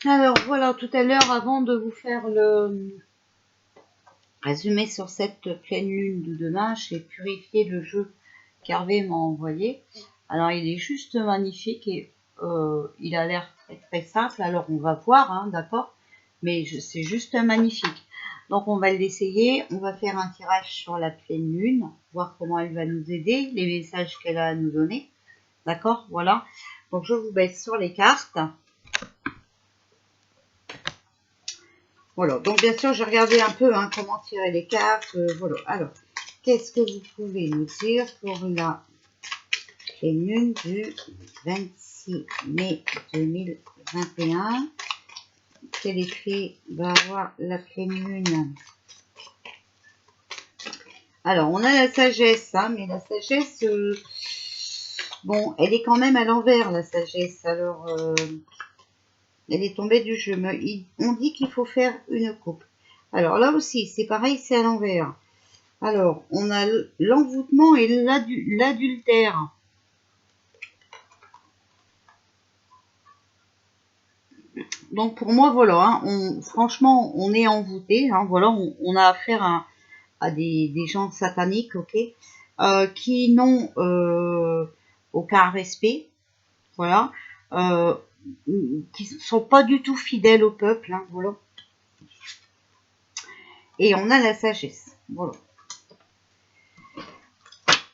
Alors voilà, tout à l'heure, avant de vous faire le résumé sur cette pleine lune de demain, j'ai purifié le jeu qu'Hervé m'a envoyé. Alors il est juste magnifique et il a l'air très très simple. Alors on va voir, hein, d'accord, mais c'est juste magnifique. Donc on va l'essayer, on va faire un tirage sur la pleine lune, voir comment elle va nous aider, les messages qu'elle a à nous donner. D'accord, voilà. Donc je vous baisse sur les cartes. Voilà, donc bien sûr, j'ai regardé un peu hein, comment tirer les cartes. Voilà, alors, qu'est-ce que vous pouvez nous dire pour la pleine lune du 26 mai 2021? Quel effet va avoir la pleine lune? Alors, on a la sagesse, hein, mais la sagesse, bon, elle est quand même à l'envers, la sagesse. Alors, elle est tombée du jeu. Mais on dit qu'il faut faire une coupe. Alors là aussi, c'est pareil, c'est à l'envers. Alors, on a l'envoûtement et l'adultère. Donc pour moi, voilà, hein, franchement, on est envoûté. Hein, voilà, on a affaire à des gens sataniques, ok, qui n'ont aucun respect, voilà, qui sont pas du tout fidèles au peuple, hein, voilà. Et on a la sagesse, voilà.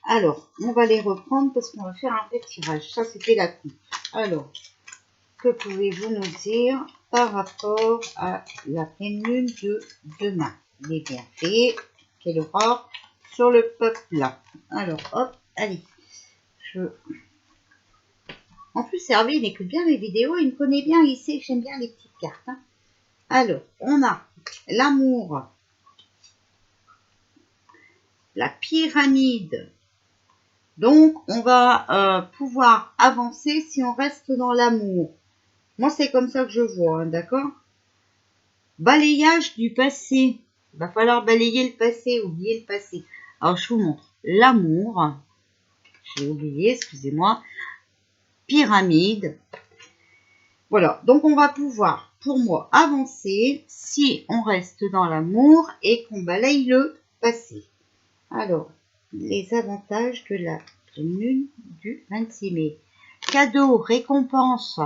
Alors, on va les reprendre parce qu'on va faire un vrai tirage. Ça, c'était la coupe. Alors, que pouvez-vous nous dire par rapport à la pleine lune de demain? Les bienfaits qu'elle aura sur le peuple là. Alors, hop, allez. En plus, Hervé, il écoute bien mes vidéos, il me connaît bien, il sait que j'aime bien les petites cartes. Hein. Alors, on a l'amour, la pyramide. Donc, on va pouvoir avancer si on reste dans l'amour. Moi, c'est comme ça que je vois, hein, d'accord? Balayage du passé. Il va falloir balayer le passé, oublier le passé. Alors, je vous montre l'amour. J'ai oublié, excusez-moi. Pyramide. Voilà, donc on va pouvoir, pour moi, avancer si on reste dans l'amour et qu'on balaye le passé. Alors, les avantages de la lune du 26 mai. Cadeau, récompense.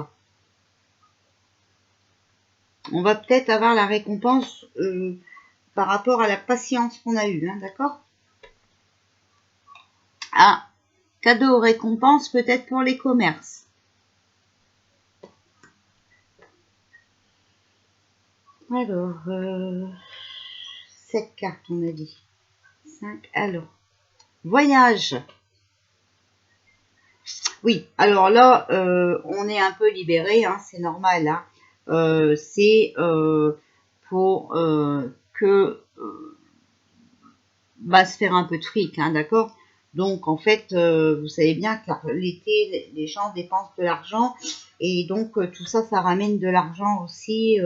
On va peut-être avoir la récompense par rapport à la patience qu'on a eue, hein, d'accord? Ah, cadeau, récompense peut-être pour les commerces. Alors, 7 cartes on a dit. 5, alors. Voyage. Oui, alors là, on est un peu libéré, hein, c'est normal. Hein. C'est pour que se faire un peu de fric, hein, d'accord? Donc en fait, vous savez bien que l'été, les gens dépensent de l'argent et donc tout ça, ça ramène de l'argent aussi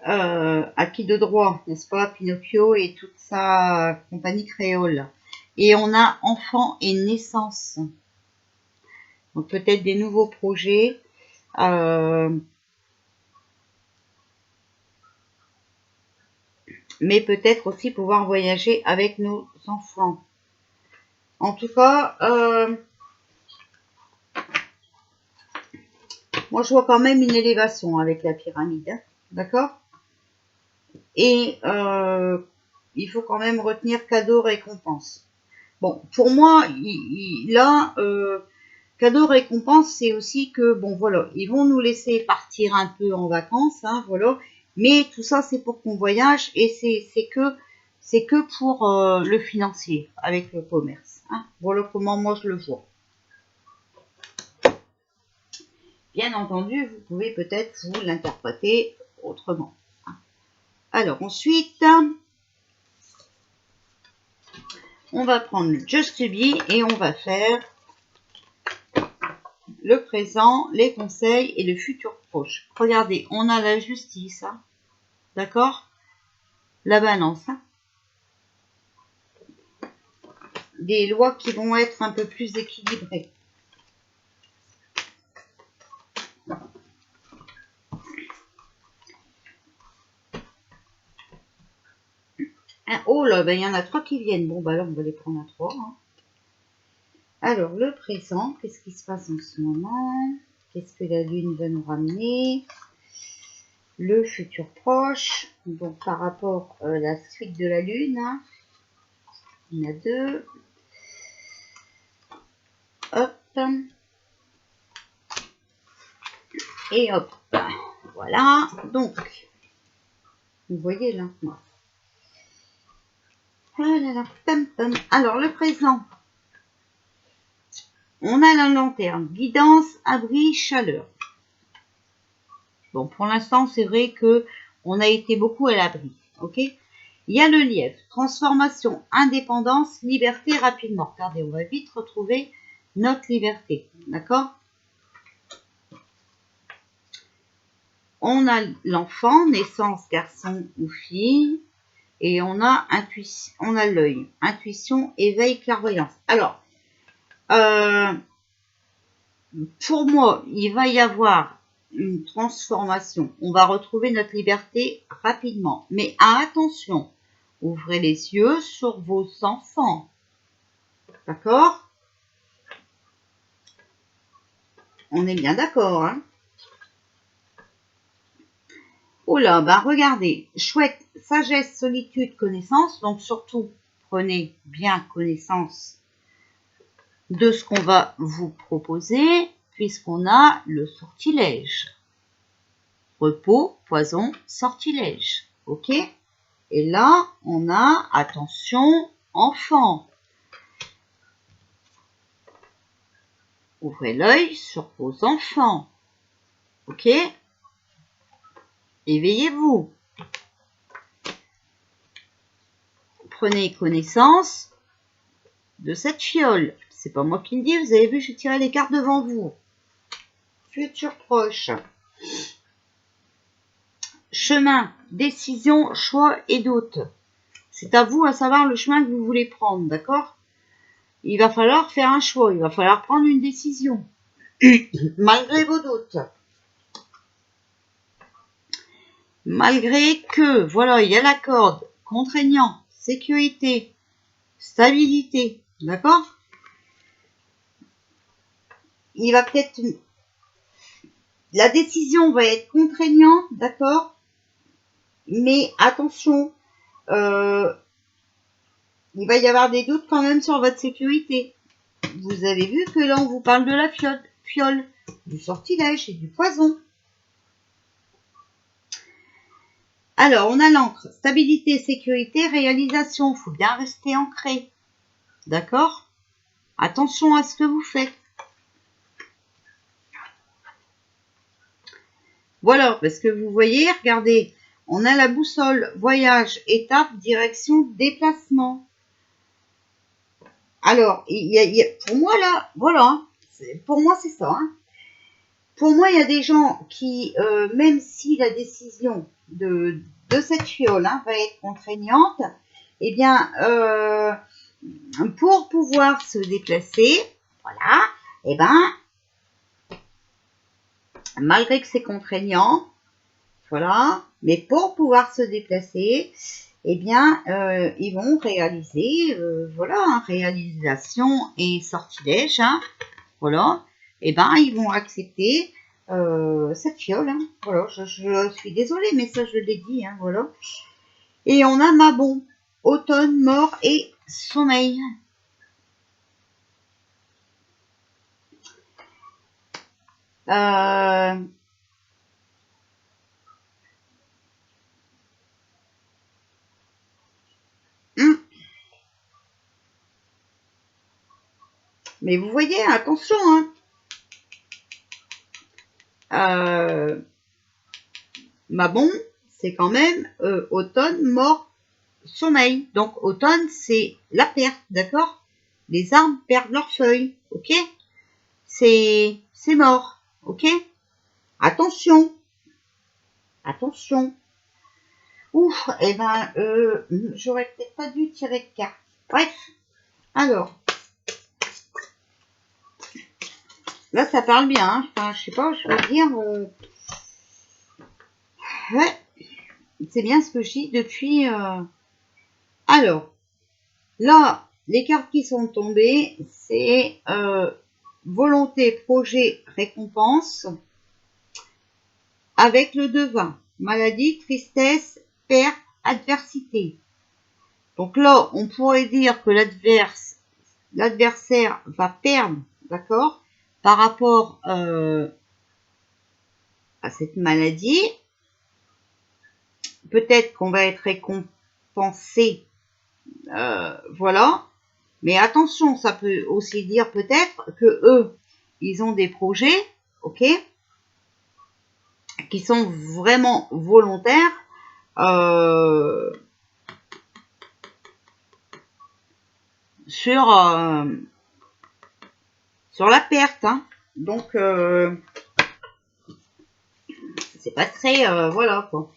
à qui de droit, n'est-ce pas? Pinocchio et toute sa compagnie créole. Et on a enfant et naissance. Donc peut-être des nouveaux projets. Mais peut-être aussi pouvoir voyager avec nos enfants. En tout cas, moi je vois quand même une élévation avec la pyramide, hein, d'accord? Et il faut quand même retenir cadeau récompense. Bon, pour moi, là, cadeau récompense, c'est aussi que, bon voilà, ils vont nous laisser partir un peu en vacances, hein, voilà, mais tout ça c'est pour qu'on voyage et c'est que pour le financier avec le commerce. Hein. Voilà comment moi je le vois. Bien entendu, vous pouvez peut-être vous l'interpréter autrement. Hein. Alors ensuite, on va prendre le Just Be et on va faire le présent, les conseils et le futur proche. Regardez, on a la justice, hein, d'accord? La balance, hein. Des lois qui vont être un peu plus équilibrées. Oh là, ben il y en a 3 qui viennent. Bon, bah là, on va les prendre à 3. Hein. Alors, le présent, qu'est-ce qui se passe en ce moment? Qu'est-ce que la Lune va nous ramener? Le futur proche. Donc, par rapport à la suite de la Lune, hein, il y en a 2. Hop. Et hop. Voilà. Donc, vous voyez là. Ah là là, pam, pam. Alors, le présent. On a la lanterne. Guidance, abri, chaleur. Bon, pour l'instant, c'est vrai que on a été beaucoup à l'abri. Ok? Il y a le lièvre. Transformation, indépendance, liberté rapidement. Regardez, on va vite retrouver notre liberté. D'accord? On a l'enfant, naissance, garçon ou fille. Et on a intuition, on a l'œil. Intuition, éveil, clairvoyance. Alors, pour moi, il va y avoir une transformation. On va retrouver notre liberté rapidement. Mais attention, ouvrez les yeux sur vos enfants. D'accord? On est bien d'accord, hein? Oh là, bah regardez, chouette, sagesse, solitude, connaissance. Donc surtout, prenez bien connaissance de ce qu'on va vous proposer, puisqu'on a le sortilège. Repos, poison, sortilège. Ok? Et là, on a, attention, enfant. Ouvrez l'œil sur vos enfants. Ok? Éveillez-vous. Prenez connaissance de cette fiole. C'est pas moi qui le dis, vous avez vu, j'ai tiré les cartes devant vous. Futur proche. Chemin, décision, choix et doute. C'est à vous à savoir le chemin que vous voulez prendre, d'accord? Il va falloir faire un choix, il va falloir prendre une décision. Malgré vos doutes. Malgré que, voilà, il y a la corde, contraignant, sécurité, stabilité, d'accord? Il va peut-être... La décision va être contraignante, d'accord? Mais attention, il va y avoir des doutes quand même sur votre sécurité. Vous avez vu que là, on vous parle de la fiole, du sortilège et du poison. Alors, on a l'encre. Stabilité, sécurité, réalisation. Il faut bien rester ancré. D'accord? Attention à ce que vous faites. Voilà, parce que vous voyez, regardez, on a la boussole, voyage, étape, direction, déplacement. Alors, pour moi là, voilà, pour moi c'est ça. Hein. Pour moi, il y a des gens qui, même si la décision de cette fiole hein, va être contraignante, eh bien, pour pouvoir se déplacer, voilà, eh ben, malgré que c'est contraignant, voilà, mais pour pouvoir se déplacer, eh bien, ils vont réaliser, voilà, hein, réalisation et sortilège, hein, voilà, eh ben, ils vont accepter cette fiole, hein, voilà, je suis désolée, mais ça, je l'ai dit, hein, voilà. Et on a Mabon, automne, mort et sommeil. Mais vous voyez, attention, hein. Mabon, c'est quand même automne, mort, sommeil. Donc automne, c'est la perte, d'accord? Les arbres perdent leurs feuilles, ok? C'est mort, ok? Attention, attention. Ouf, eh ben, j'aurais peut-être pas dû tirer de carte. Bref, alors, là, ça parle bien, hein. Enfin, je sais pas, je veux dire, ouais, c'est bien ce que je dis depuis... Alors, là, les cartes qui sont tombées, c'est volonté, projet, récompense, avec le devin. Maladie, tristesse, perte, adversité. Donc là, on pourrait dire que l'adversaire va perdre, d'accord, par rapport à cette maladie. Peut-être qu'on va être récompensé, voilà. Mais attention, ça peut aussi dire peut-être que eux, ils ont des projets, ok, qui sont vraiment volontaires, sur la perte, hein. Donc c'est pas très, voilà quoi.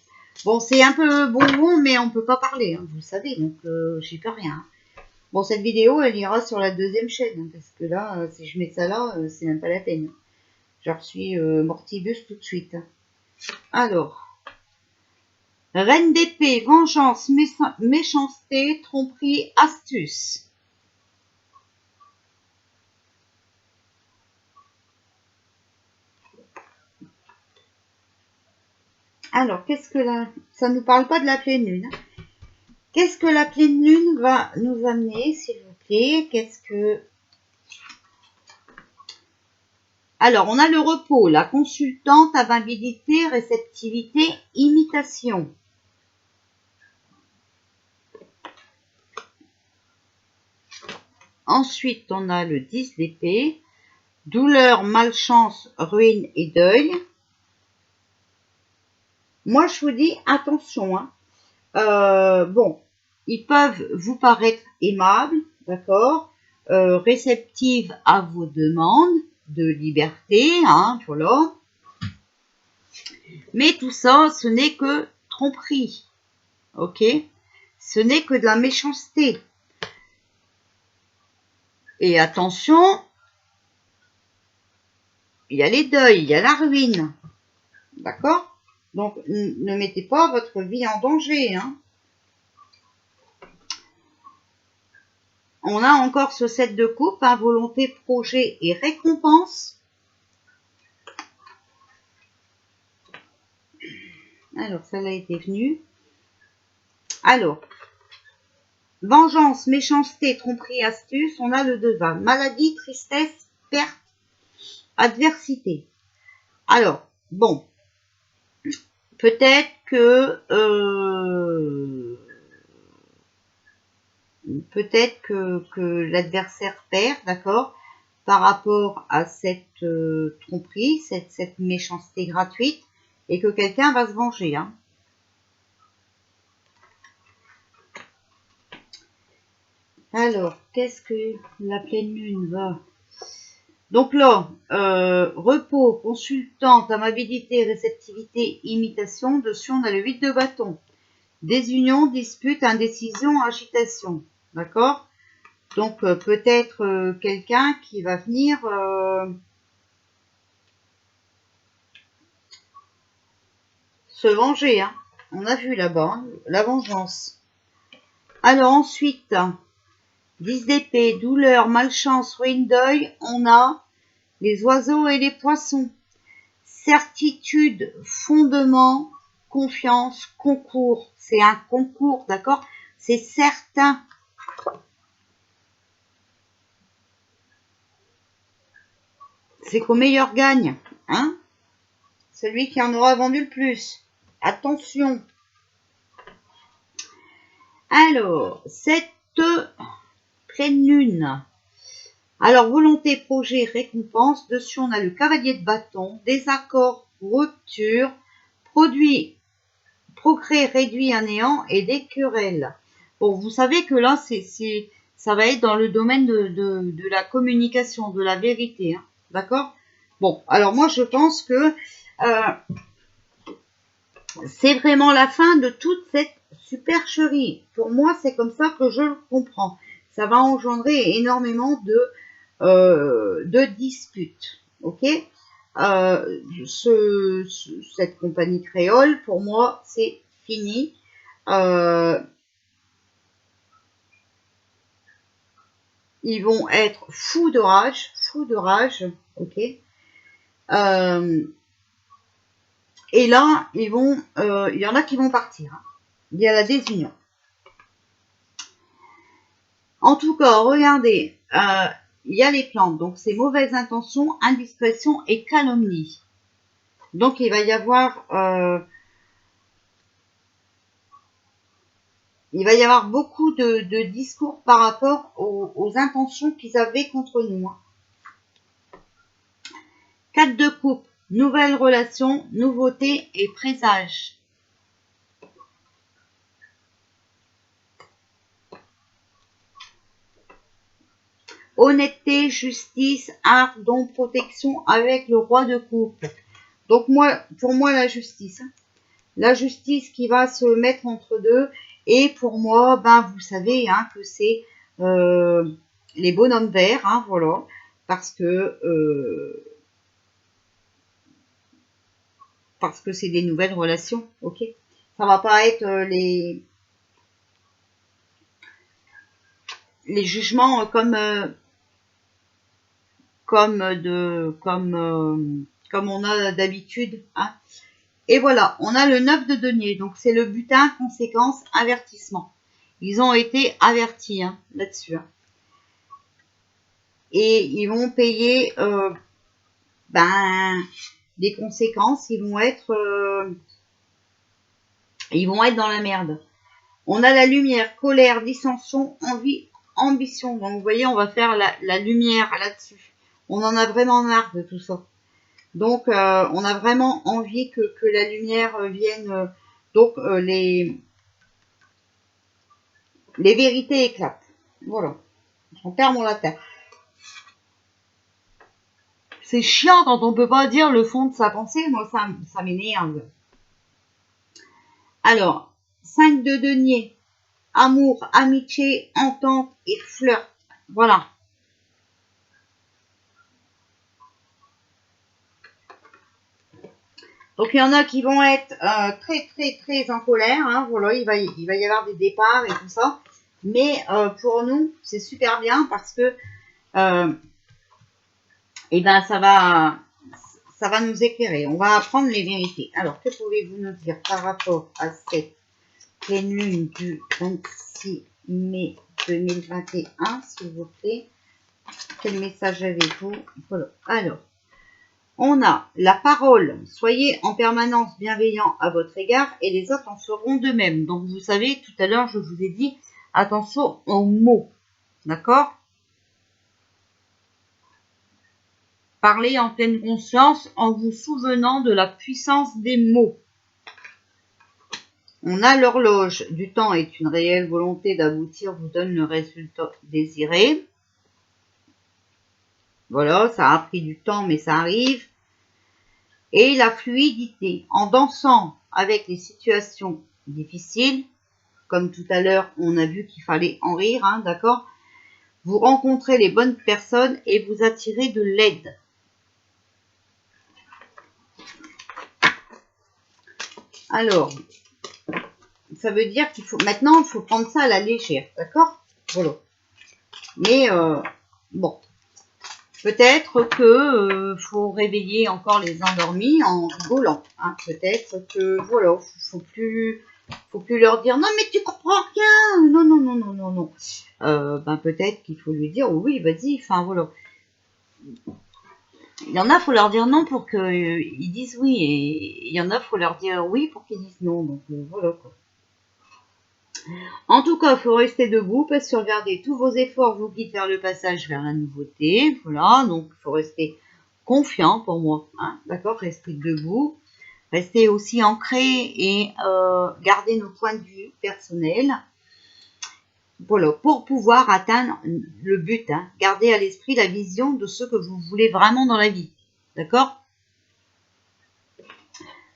Bon, c'est un peu bonbon, mais on peut pas parler, hein, vous le savez, donc j'y peux rien. Bon, cette vidéo, elle ira sur la deuxième chaîne, hein, parce que là, si je mets ça là, c'est même pas la peine. Je suis mortibus tout de suite. Alors, reine d'épée, vengeance, méchanceté, tromperie, astuce. Alors, qu'est-ce que ça nous parle pas de la pleine lune, hein. Qu'est-ce que la pleine lune va nous amener, s'il vous plaît? Qu'est-ce que... Alors, on a le repos, la consultante, amabilité, réceptivité, imitation. Ensuite, on a le 10 d'épée, douleur, malchance, ruine et deuil. Moi, je vous dis, attention, hein. Bon, ils peuvent vous paraître aimables, d'accord, réceptives à vos demandes de liberté, hein, voilà. Mais tout ça, ce n'est que tromperie, ok? Ce n'est que de la méchanceté. Et attention, il y a les deuils, il y a la ruine, d'accord? Donc, ne mettez pas votre vie en danger, hein. On a encore ce 7 de coupe, hein, volonté, projet et récompense. Alors, celle-là était venue. Alors, vengeance, méchanceté, tromperie, astuce, on a le devin. Maladie, tristesse, perte, adversité. Alors, bon, peut-être que l'adversaire perd, d'accord, par rapport à cette tromperie, cette méchanceté gratuite, et que quelqu'un va se venger, hein. Alors, qu'est-ce que la pleine lune va... Donc là, repos, consultante, amabilité, réceptivité, imitation. Dessus, on a le 8 de bâton. Désunion, dispute, indécision, agitation. D'accord? Donc, peut-être quelqu'un qui va venir... se venger, hein. On a vu là-bas, hein, la vengeance. Alors ensuite, 10 d'épée, douleur, malchance, ruine, deuil, on a les oiseaux et les poissons. Certitude, fondement, confiance, concours. C'est un concours, d'accord? C'est certain. C'est qu'au meilleur gagne, hein? Celui qui en aura vendu le plus. Attention. Alors, cette pleine lune. Alors, volonté, projet, récompense. Dessus, on a le cavalier de bâton, désaccord, rupture, produit, progrès réduit à néant et des querelles. Bon, vous savez que là, ça va être dans le domaine de la communication, de la vérité, hein, d'accord? Bon, alors moi, je pense que c'est vraiment la fin de toute cette supercherie. Pour moi, c'est comme ça que je le comprends. Ça va engendrer énormément de disputes, ok? Cette compagnie créole, pour moi, c'est fini. ils vont être fous de rage, ok. Et là, il y en a qui vont partir. Hein. Il y a la désunion. En tout cas, regardez, il y a les plantes. Donc, c'est mauvaises intentions, indiscrétion et calomnie. Donc, il va y avoir beaucoup de discours par rapport aux intentions qu'ils avaient contre nous. 4 de coupe, nouvelle relation, nouveauté et présage. Honnêteté, justice, art, don, protection avec le roi de coupe. Donc pour moi, la justice. La justice qui va se mettre entre deux. Et pour moi, ben vous savez hein, que c'est les bonhommes verts, hein, voilà. Parce que c'est des nouvelles relations, ok. Ça va pas être les jugements comme on a d'habitude. Hein. Et voilà, on a le 9 de denier, donc c'est le butin, conséquence, avertissement. Ils ont été avertis hein, là-dessus. Hein. Et ils vont payer des conséquences, ils vont être dans la merde. On a la lumière, colère, dissension, envie, ambition. Donc vous voyez, on va faire la lumière là-dessus. On en a vraiment marre de tout ça. Donc on a vraiment envie que la lumière vienne. Donc les vérités éclatent. Voilà. On perd mon latin. C'est chiant quand on peut pas dire le fond de sa pensée. Moi, ça m'énerve. Alors, 5 de denier. Amour, amitié, entente et flirt. Voilà. Donc, il y en a qui vont être très en colère. Hein, voilà, il va y avoir des départs et tout ça. Mais pour nous, c'est super bien parce que ça va nous éclairer. On va apprendre les vérités. Alors, que pouvez-vous nous dire par rapport à cette pleine lune du 26 mai 2021, s'il vous plaît? Quel message avez-vous? Voilà. Alors, on a la parole. Soyez en permanence bienveillant à votre égard et les autres en feront de même. Donc, vous savez, tout à l'heure, je vous ai dit, attention aux mots. D'accord? Parlez en pleine conscience en vous souvenant de la puissance des mots. On a l'horloge du temps est une réelle volonté d'aboutir vous donne le résultat désiré. Voilà, ça a pris du temps, mais ça arrive. Et la fluidité, en dansant avec les situations difficiles, comme tout à l'heure, on a vu qu'il fallait en rire, hein, d'accord? Vous rencontrez les bonnes personnes et vous attirez de l'aide. Alors, ça veut dire qu'il faut maintenant, il faut prendre ça à la légère, d'accord? Voilà. Mais bon, peut-être que faut réveiller encore les endormis en rigolant. Hein. Peut-être que voilà, faut plus leur dire non mais tu comprends rien. Non. Peut-être qu'il faut lui dire oui vas-y. Enfin voilà. Il y en a faut leur dire non pour qu'ils disent oui et il y en a faut leur dire oui pour qu'ils disent non. Donc voilà quoi. En tout cas, il faut rester debout parce que regardez, tous vos efforts vous guident vers le passage vers la nouveauté. Voilà, donc il faut rester confiant pour moi. Hein, d'accord, rester debout, rester aussi ancré et garder nos points de vue personnels. Voilà, pour pouvoir atteindre le but. Hein, garder à l'esprit la vision de ce que vous voulez vraiment dans la vie. D'accord?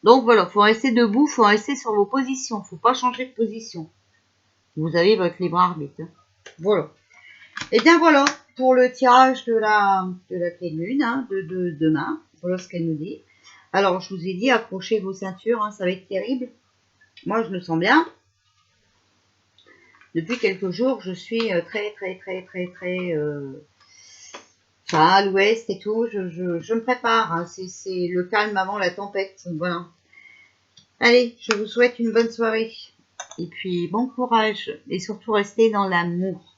Donc voilà, il faut rester debout, il faut rester sur vos positions. Il ne faut pas changer de position. Vous avez votre libre arbitre. Hein. Voilà. Et bien voilà pour le tirage de la pleine lune hein, de demain. Voilà ce qu'elle nous dit. Alors je vous ai dit, accrochez vos ceintures, hein, ça va être terrible. Moi je me sens bien. depuis quelques jours, je suis très enfin, à l'ouest et tout. Je me prépare. Hein. C'est le calme avant la tempête. Voilà. Allez, je vous souhaite une bonne soirée. Et puis, bon courage. Et surtout, restez dans l'amour.